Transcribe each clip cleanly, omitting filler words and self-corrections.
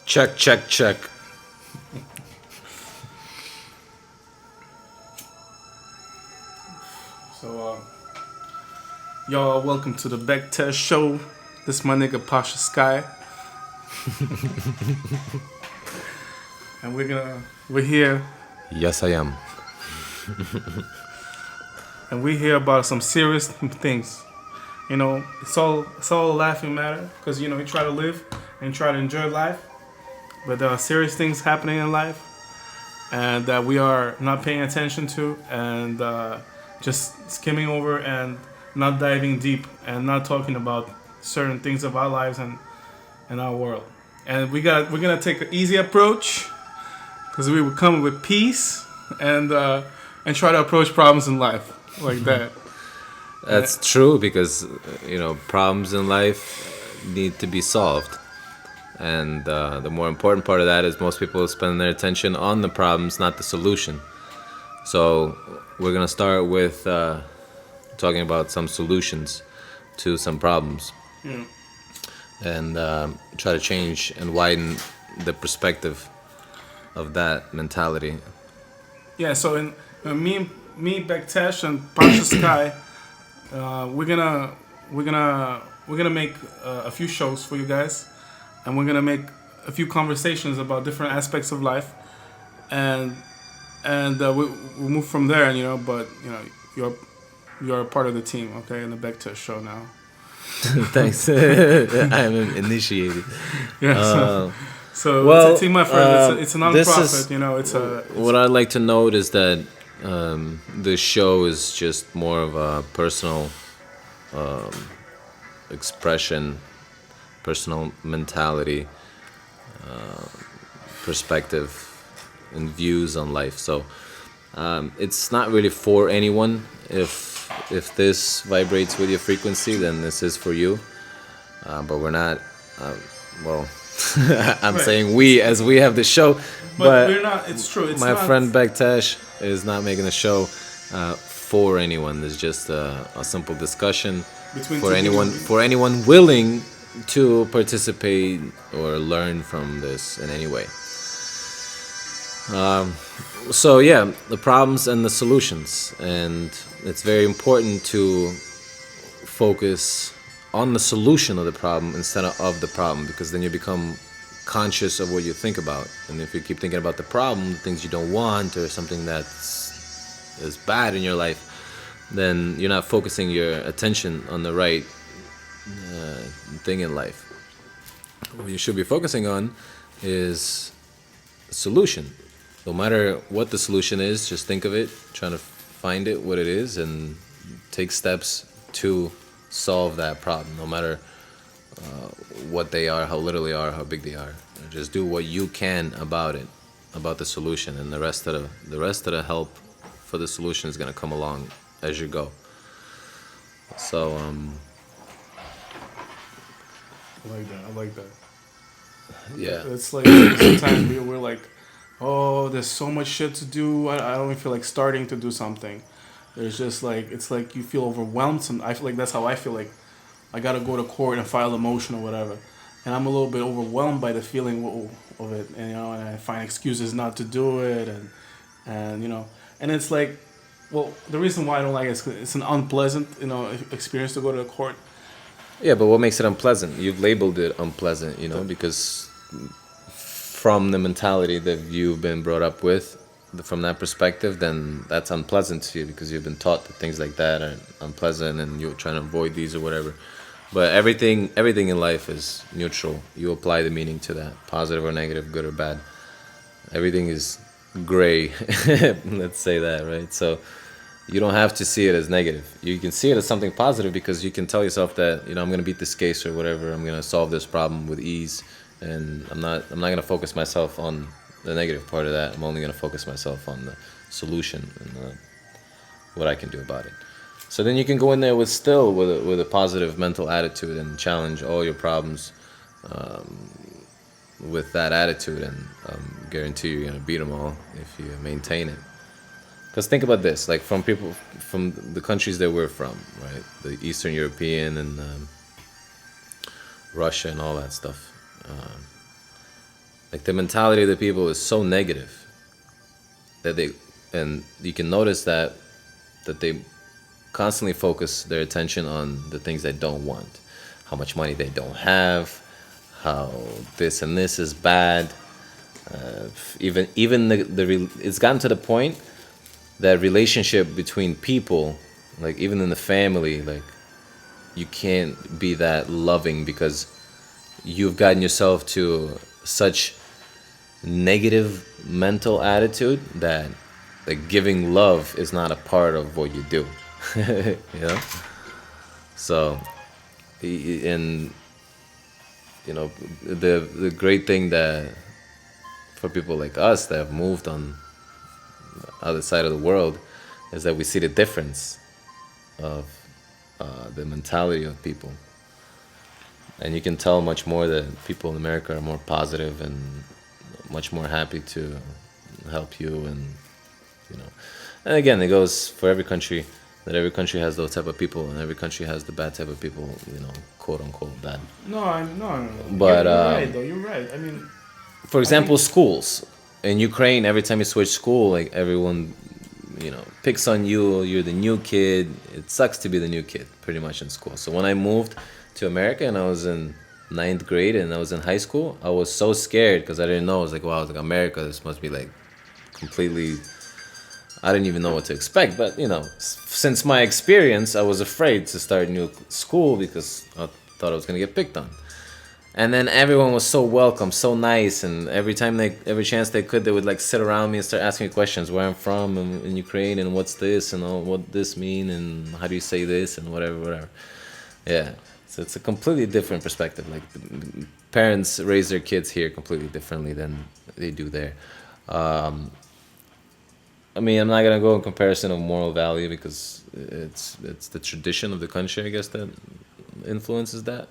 Check, check, check. So, y'all, welcome to the Beck Test Show. This my nigga Pasha Sky, and we're here, Yes, I am. and we're here about some serious things. You know, it's all a laughing matter because you try to live and try to enjoy life, but there are serious things happening in life, and that we are not paying attention to, and just skimming over and not diving deep and not talking about certain things of our lives and our world. And we're gonna take an easy approach because we will come with peace and try to approach problems in life like that. That's true because, problems in life need to be solved. And the more important part of that is most people spend their attention on the problems, not the solution. So we're going to start with talking about some solutions to some problems. Yeah. And try to change and widen the perspective of that mentality. Yeah. So me, Bektesh, and Pasha Sky, we're gonna make a few shows for you guys, and we're gonna make a few conversations about different aspects of life, and we'll move from there. And but you're a part of the team, okay, in the Bektesh show now. Thanks. I am initiated. Yeah. So well, it's a team effort. It's a non-profit. What I'd like to note is that the show is just more of a personal expression, personal mentality, perspective, and views on life. So it's not really for anyone. If this vibrates with your frequency, then this is for you. But we're not. I'm saying we, as we have the show. But we're not. It's true. It's my not, friend Bektesh is not making a show for anyone. It's just a simple discussion for anyone willing to participate or learn from this in any way. So yeah, the problems and the solutions, and it's very important to focus on the solution of the problem instead of the problem, because then you become conscious of what you think about. And if you keep thinking about the problem, the things you don't want, or something is bad in your life, then you're not focusing your attention on the right thing in life. What you should be focusing on is solution. No matter what the solution is, just think of it, trying to find it, what it is, and take steps to solve that problem, no matter what they are, how little they are, how big they are. Just do what you can about it, about the solution, and the rest of the help for the solution is gonna come along as you go. So I like that. yeah, It's like sometimes we're like, oh, there's so much shit to do. I don't even feel like starting to do something. There's just like, it's like you feel overwhelmed. I feel like that's how I feel. Like I gotta go to court and file a motion or whatever, and I'm a little bit overwhelmed by the feeling of it, and and I find excuses not to do it, and it's like, well, the reason why I don't like it is 'cause it's an unpleasant experience to go to the court. yeah. But what makes it unpleasant? You've labeled it unpleasant, because from the mentality that you've been brought up with, from that perspective, then that's unpleasant to you because you've been taught that things like that are unpleasant and you're trying to avoid these or whatever. But everything in life is neutral. You apply the meaning to that, positive or negative, good or bad. Everything is gray. Let's say that, right? So you don't have to see it as negative. You can see it as something positive because you can tell yourself that I'm going to beat this case or whatever. I'm going to solve this problem with ease, and I'm not going to focus myself on the negative part of that. I'm only going to focus myself on the solution and what I can do about it. So then you can go in there with a positive mental attitude and challenge all your problems with that attitude, and guarantee you're going to beat them all if you maintain it. Because think about this, like from people from the countries that we're from, right? The Eastern European and Russia and all that stuff. like the mentality of the people is so negative that they, and you can notice that they constantly focus their attention on the things they don't want, how much money they don't have, how this and this is bad. Even it's gotten to the point that relationship between people, like even in the family, like you can't be that loving because you've gotten yourself to such negative mental attitude that like giving love is not a part of what you do. You know. So and the great thing that for people like us that have moved on the other side of the world is that we see the difference of the mentality of people, and you can tell much more that people in America are more positive and much more happy to help you, and you know. And again, it goes for every country, that every country has those type of people, and every country has the bad type of people, quote unquote bad. No. But you're right though. You're right. I mean, for example, schools in Ukraine, every time you switch school, like everyone, picks on you. You're the new kid. It sucks to be the new kid, pretty much in school. So when I moved to America and I was in ninth grade and I was in high school, I was so scared because I didn't know. I was like, wow, I was like, America, this must be like completely. I didn't even know what to expect. But since my experience, I was afraid to start new school because I thought I was gonna get picked on. And then everyone was so welcome, so nice, and every chance they could, they would like sit around me and start asking me questions, where I'm from in Ukraine, and what's this, and what this mean, and how do you say this, and whatever. Yeah, so it's a completely different perspective. Like parents raise their kids here completely differently than they do there. I mean, I'm not gonna go in comparison of moral value because it's the tradition of the country, I guess, that influences that.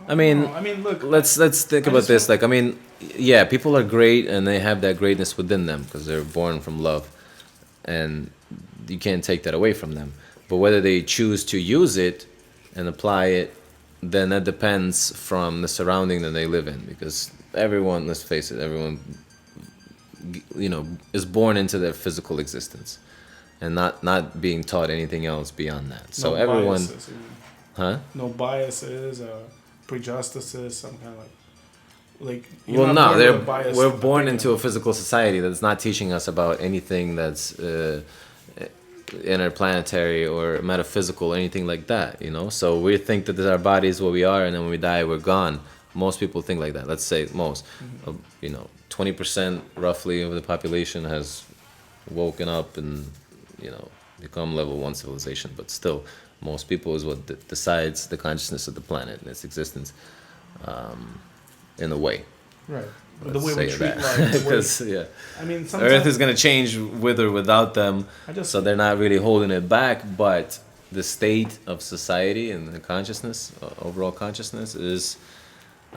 I mean, look. let's think about this. Like, I mean, yeah, people are great and they have that greatness within them because they're born from love, and you can't take that away from them. But whether they choose to use it and apply it, then that depends from the surrounding that they live in. Because everyone, let's face it, everyone, is born into their physical existence, and not being taught anything else beyond that. So everyone. Biases, Huh? no biases, prejudices, some kind of like. Well, no, we're born into a physical society that's not teaching us about anything that's interplanetary or metaphysical or anything like that. So we think that our body is what we are, and then when we die, we're gone. Most people think like that. Let's say most. 20% roughly of the population has woken up and become level 1 civilization, but still. Most people is what decides the consciousness of the planet and its existence, in a way. Right. Let's the way we treat that. life. Because I mean, Earth is going to change with or without them, so they're not really holding it back. But the state of society and the consciousness, overall consciousness, is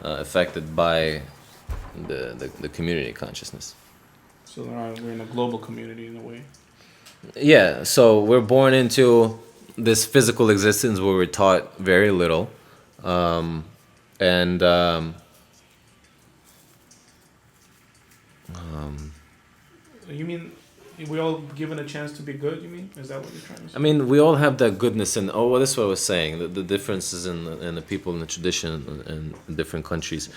affected by the community consciousness. So we're in a global community in a way. Yeah. So we're born into this physical existence where we're taught very little, You mean we all given a chance to be good? You mean, is that what you're trying to say? I mean, we all have that goodness in. Oh, well, that's what I was saying. The differences in the people in the tradition in different countries.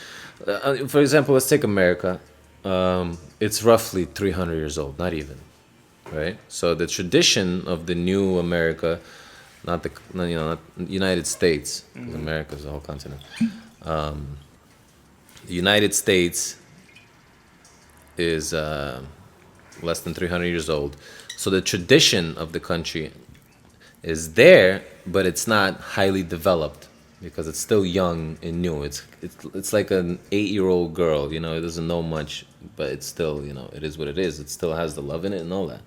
For example, let's take America. It's roughly 300 years old, not even, right? So the tradition of the new America. Not the United States. Mm-hmm. America is the whole continent. The United States is less than 300 years old. So the tradition of the country is there, but it's not highly developed because it's still young and new. It's like an 8-year-old girl. It doesn't know much, but it's still it is what it is. It still has the love in it and all that.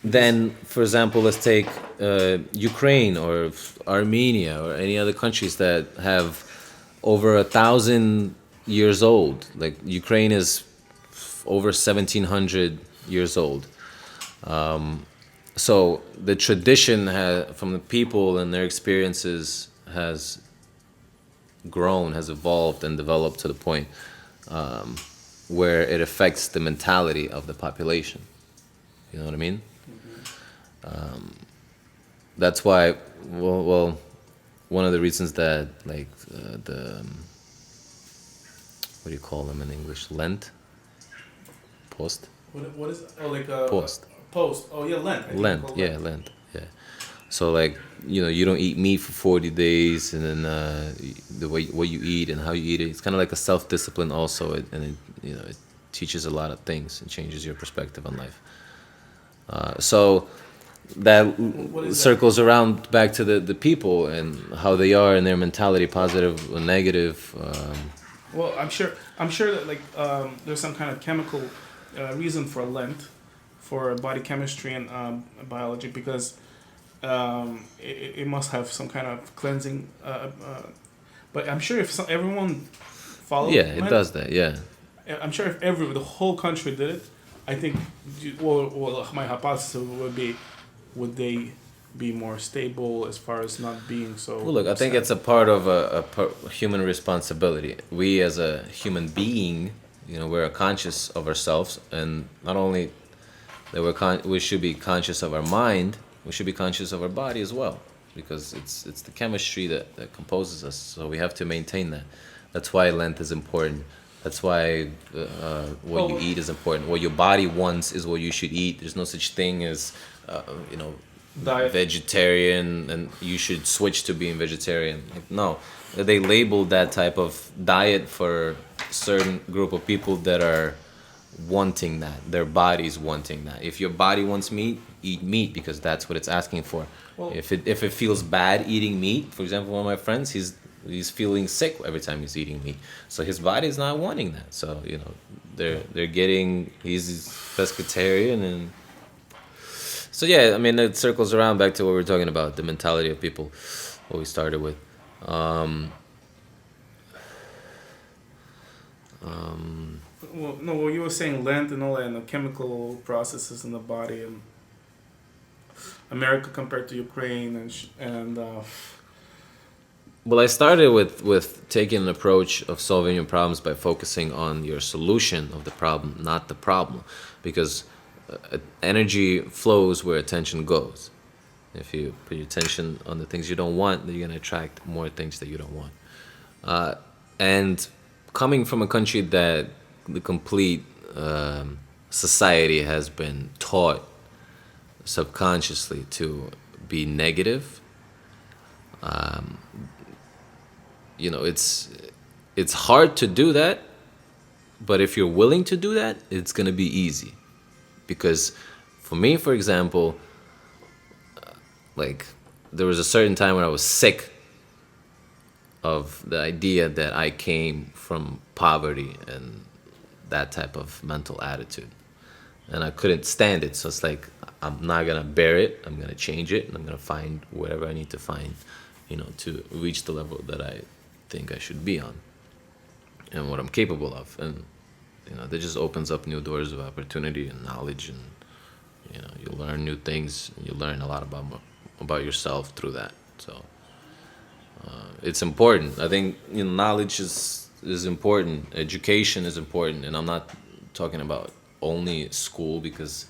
Then, for example, let's take Ukraine or Armenia or any other countries that have over 1,000 years old. Like Ukraine is over 1,700 years old. So the tradition from the people and their experiences has grown, has evolved and developed to the point where it affects the mentality of the population. You know what I mean? That's why, well, one of the reasons that like the what do you call them in English? Lent, post, What is oh like post, post? Oh yeah, Lent. I think it's Lent. called Yeah, Lent. Yeah. So like you don't eat meat for 40 days, and then the way what you eat and how you eat it, it's kind of like a self discipline also, and it teaches a lot of things and changes your perspective on life. So that What is that? circles around back to the people and how they are and their mentality, positive or negative. Well, I'm sure that like there's some kind of chemical reason for Lent, for body chemistry and biology, because it must have some kind of cleansing. But I'm sure if everyone followed, Yeah, it Lent, does that. Yeah. I'm sure if the whole country did it, I think. Well, my hypothesis would they be more stable as far as not being so. Well, look, I think it's a part of human responsibility. We, as a human being, we're conscious of ourselves, and not only that we should be conscious of our mind, we should be conscious of our body as well, because it's the chemistry that composes us. So we have to maintain that. That's why Lent is important. That's why what you eat is important. What your body wants is what you should eat. There's no such thing as, Diet. vegetarian, and you should switch to being vegetarian. Like, no, they label that type of diet for a certain group of people that are wanting that. Their body's wanting that. If your body wants meat, eat meat because that's what it's asking for. Well, If it feels bad eating meat, for example, one of my friends, he's feeling sick every time he's eating meat, so his body's not wanting that. So he's pescatarian, and so yeah, I mean it circles around back to what we were talking about, the mentality of people, what we started with. Well, no, well, you were saying Lent and all that, and the chemical processes in the body, and America compared to Ukraine, and Well, I started with taking an approach of solving your problems by focusing on your solution of the problem, not the problem, because energy flows where attention goes. If you put your attention on the things you don't want, then you're going to attract more things that you don't want. And coming from a country that the complete society has been taught subconsciously to be negative, it's hard to do that, but if you're willing to do that, it's going to be easy. Because for me, for example, like there was a certain time when I was sick of the idea that I came from poverty and that type of mental attitude, and I couldn't stand it. So it's like, I'm not gonna bear it, I'm gonna change it, and I'm gonna find whatever I need to find, to reach the level that I think I should be on and what I'm capable of. And that just opens up new doors of opportunity and knowledge, and you learn new things, and you learn a lot about yourself through that. So it's important. I think knowledge is important, education is important, and I'm not talking about only school, because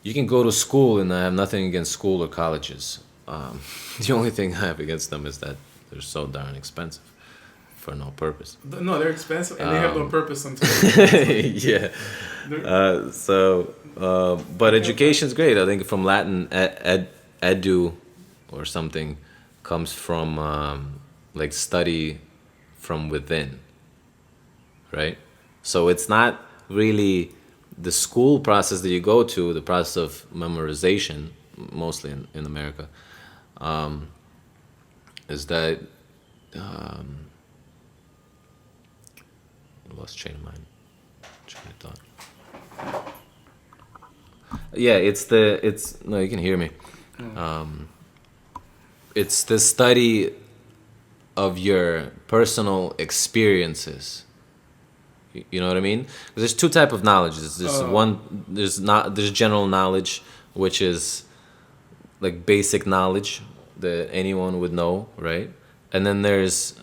you can go to school, and I have nothing against school or colleges. The only thing I have against them is that they're so darn expensive for no purpose. no, they're expensive and they have no purpose until. Yeah. But education's great. I think from Latin edu or something comes from like study from within, right? So it's not really the school process that you go to, the process of memorization, mostly in America, is that I lost train of mind, train of thought. Yeah, no, you can hear me. It's the study of your personal experiences. You know what I mean? 'Cause there's two type of knowledge. There's general knowledge, which is like basic knowledge that anyone would know, right? And then there's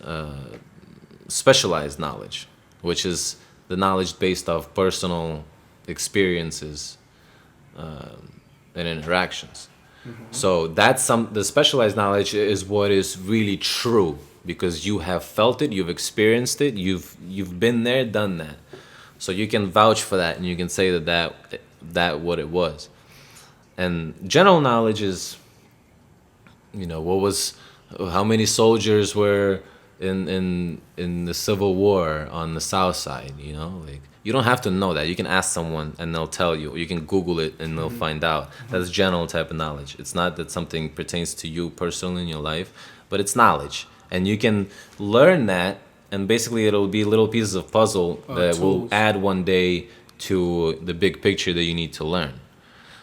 specialized knowledge, which is the knowledge based off personal experiences and interactions. So that's the specialized knowledge is what is really true because you have felt it, you've experienced it, you've been there, done that. So you can vouch for that and you can say that what it was. And general knowledge is, how many soldiers were in the Civil War on the South Side, like you don't have to know that. You can ask someone and they'll tell you. You can Google it and they'll find out. That's general type of knowledge. It's not that something pertains to you personally in your life, but it's knowledge. And you can learn that, and basically it'll be little pieces of puzzle that will add one day to the big picture that you need to learn.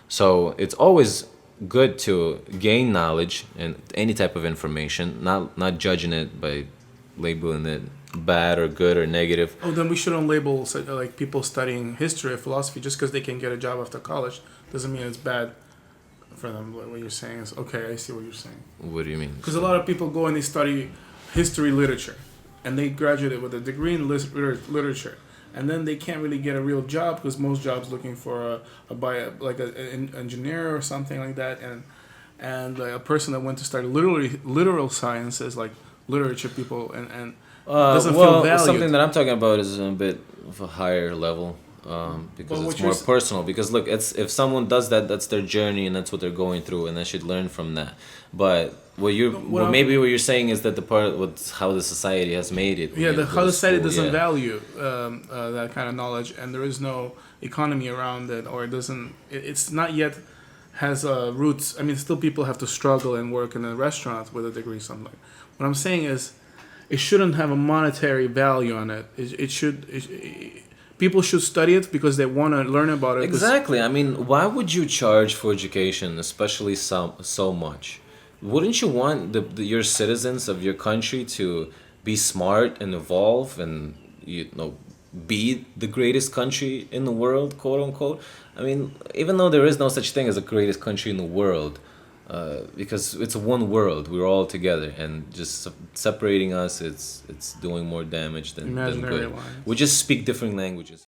So it's always good to gain knowledge and any type of information, not judging it by labeling it bad or good or negative. Oh, then we shouldn't label like people studying history or philosophy just because they can get a job after college doesn't mean it's bad for them. What you're saying is okay. I see what you're saying. What do you mean? Because a lot of people go and they study history literature, and they graduate with a degree in literature, and then they can't really get a real job because most jobs looking for an engineer or something like that, and like a person that went to study literal sciences like literature people and doesn't feel valued. Something that I'm talking about is a bit of a higher level because it's more personal. Because look, if someone does that, that's their journey and that's what they're going through, and they should learn from that. But what you're saying is that the part with how the society has made it. Yeah, how the society doesn't value that kind of knowledge, and there is no economy around it, or it doesn't. It's not yet has roots. I mean, still people have to struggle and work in a restaurant with a degree, something. What I'm saying is, it shouldn't have a monetary value on it. People should study it because they want to learn about it. Exactly. I mean, why would you charge for education, especially so much? Wouldn't you want your citizens of your country to be smart and evolve and be the greatest country in the world, quote unquote? I mean, even though there is no such thing as the greatest country in the world, because it's one world, we're all together, and just separating us, it's doing more damage than good. Lines. We just speak different languages.